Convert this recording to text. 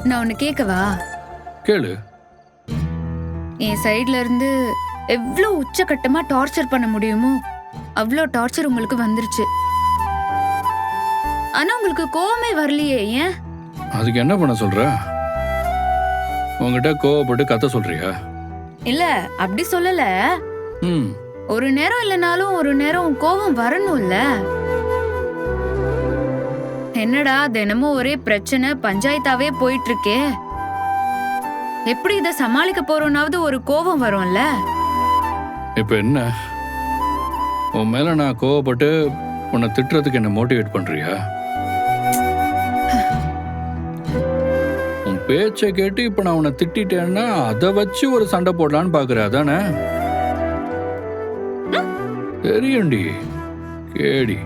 நான் ஒன்னு கேட்கவா? கேளு. என் சைடுல இருந்து எவ்வளவு உச்சகட்டமா டார்ச்சர் பண்ண முடியுமோ அவ்வளோ டார்ச்சர் உங்களுக்கு வந்துருச்சு. ஆனா உங்களுக்கு கோவமே வரலையே, ஏன்? அதுக்கு என்ன பண்ண சொல்ற? உங்ககிட்ட கோவப்பட்டு கத்த சொல்றியா? இல்ல, அப்படி சொல்லல. ம். ஒரு நேரம் இல்லைனாலும் ஒரு நேரம் கோவம் வரணும்ல. என்னடா தினமும் ஒரே பிரச்சனை பஞ்சாயத்தாவே போயிட்டு இருக்கே, எப்படி இத சமாளிக்க போறோம்னாவது ஒரு கோவம் வரும்ல. இப்ப என்ன? உன் மேல நான் கோவப்பட்டு உன்னை திட்டுறதுக்கு என்ன மோட்டிவேட் பண்றியா? உன் பேச்சை கேட்டு இப்ப நான் உன்னை திட்டிட்டேன்னா அதை வச்சு ஒரு சண்டை போடலான்னு பாக்குற, அதானே? தெரியும்டி, கேடி.